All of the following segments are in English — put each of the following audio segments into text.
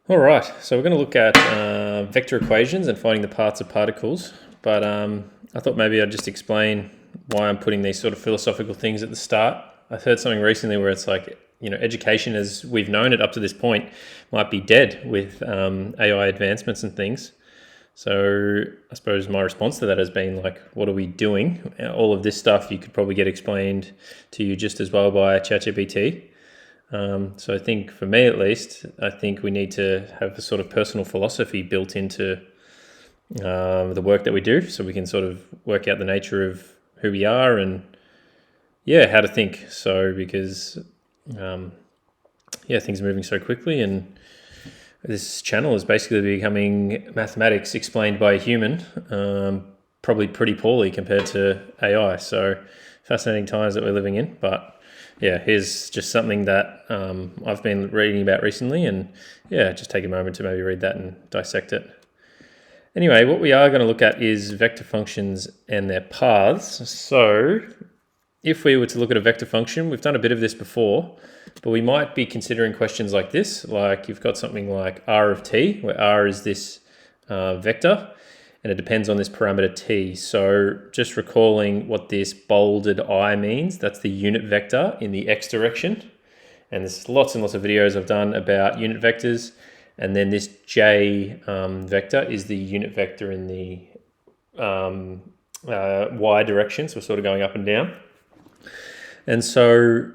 All right, so we're going to look at vector equations and finding the paths of particles, but I thought maybe I'd just explain why I'm putting these sort of philosophical things at the start. I've heard something recently where it's like, education as we've known it up to this point might be dead with AI advancements and things. So I suppose my response to that has been like, what are we doing? All of this stuff you could probably get explained to you just as well by ChatGPT. So I think for me at least, I think we need to have a sort of personal philosophy built into the work that we do, so we can sort of work out the nature of who we are and how to think. So because things are moving so quickly, and this channel is basically becoming mathematics explained by a human, probably pretty poorly compared to AI. So fascinating times that we're living in, but here's just something that I've been reading about recently, and just take a moment to maybe read that and dissect it. Anyway, what we are going to look at is vector functions and their paths. So if we were to look at a vector function, we've done a bit of this before, but we might be considering questions like this, like you've got something like r of t, where r is this vector, and it depends on this parameter t. So just recalling what this bolded I means, that's the unit vector in the x direction. And there's lots and lots of videos I've done about unit vectors. And then this j vector is the unit vector in the y direction, so we're sort of going up and down. And so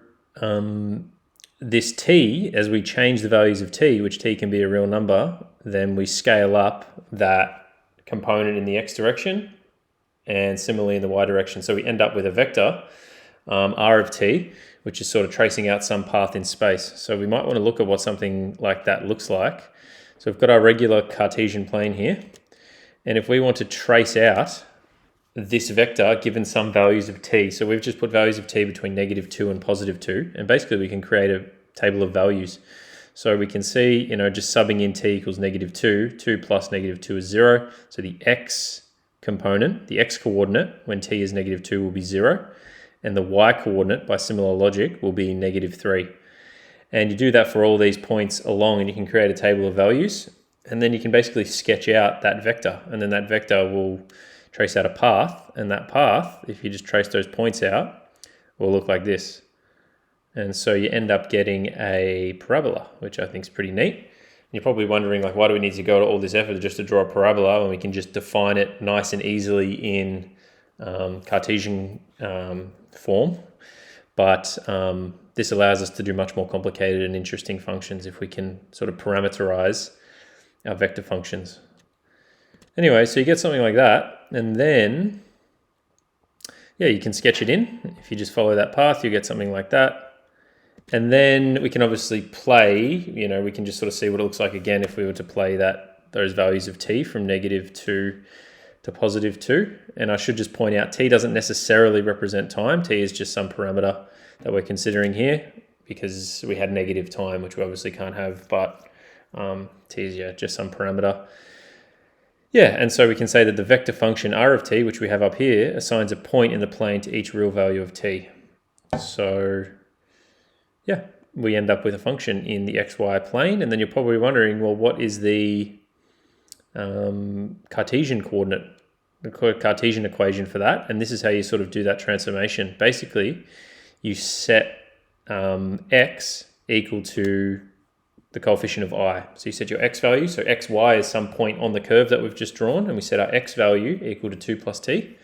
this t, as we change the values of t, which t can be a real number, then we scale up that component in the x direction and similarly in the y direction. So we end up with a vector, r of t, which is sort of tracing out some path in space. So we might want to look at what something like that looks like. So we've got our regular Cartesian plane here. And if we want to trace out this vector given some values of t, so we've just put values of t between -2 and +2, and basically we can create a table of values. So we can see, just subbing in t equals -2, 2 plus -2 is 0. So the x component, the x coordinate, when t is -2 will be 0. And the y coordinate, by similar logic, will be -3. And you do that for all these points along, and you can create a table of values. And then you can basically sketch out that vector. And then that vector will trace out a path. And that path, if you just trace those points out, will look like this. And so you end up getting a parabola, which I think is pretty neat. And you're probably wondering, like, why do we need to go to all this effort just to draw a parabola when we can just define it nice and easily in Cartesian form? But this allows us to do much more complicated and interesting functions if we can sort of parameterize our vector functions. Anyway, so you get something like that, and then you can sketch it in. If you just follow that path, you get something like that. And then we can obviously play, we can just sort of see what it looks like again if we were to play those values of t from -2 to +2. And I should just point out, t doesn't necessarily represent time. T is just some parameter that we're considering here because we had negative time, which we obviously can't have, but t is just some parameter. And so we can say that the vector function r of t, which we have up here, assigns a point in the plane to each real value of t. So we end up with a function in the xy plane, and then you're probably wondering, well, what is the Cartesian coordinate, the Cartesian equation for that? And this is how you sort of do that transformation. Basically, you set x equal to the coefficient of I. So you set your x value, so xy is some point on the curve that we've just drawn, and we set our x value equal to 2 plus t.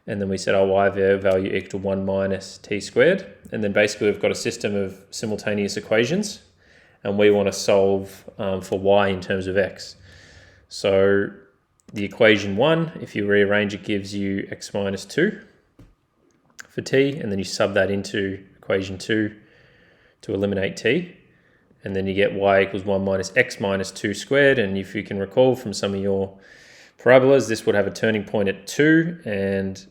And then we set our y value equal to 1 minus t squared. And then basically we've got a system of simultaneous equations, and we want to solve for y in terms of x. So the equation 1, if you rearrange it, gives you x minus 2 for t, and then you sub that into equation 2 to eliminate t. And then you get y equals 1 minus x minus 2 squared. And if you can recall from some of your parabolas, this would have a turning point at 2 and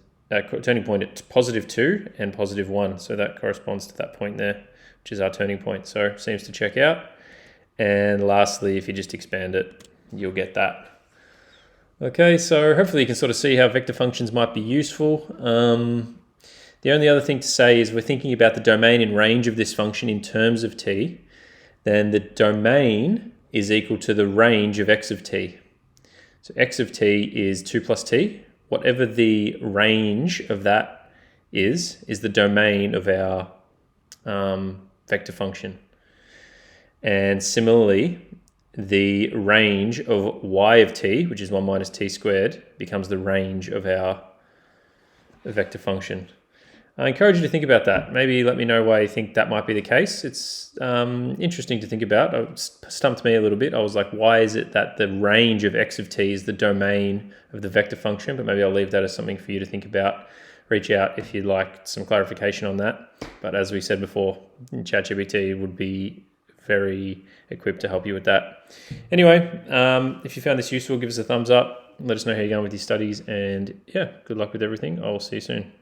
turning point at +2 and +1. So that corresponds to that point there, which is our turning point. So it seems to check out. And lastly, if you just expand it, you'll get that. Okay, so hopefully you can sort of see how vector functions might be useful. The only other thing to say is we're thinking about the domain and range of this function in terms of t. Then the domain is equal to the range of x of t. So x of t is 2 plus t. Whatever the range of that is the domain of our vector function. And similarly, the range of y of t, which is 1 minus t squared, becomes the range of our vector function. I encourage you to think about that. Maybe let me know why you think that might be the case. It's interesting to think about. It stumped me a little bit. I was like, why is it that the range of x of t is the domain of the vector function? But maybe I'll leave that as something for you to think about. Reach out if you'd like some clarification on that. But as we said before, ChatGPT would be very equipped to help you with that. Anyway, if you found this useful, give us a thumbs up. Let us know how you're going with your studies. And yeah, good luck with everything. I'll see you soon.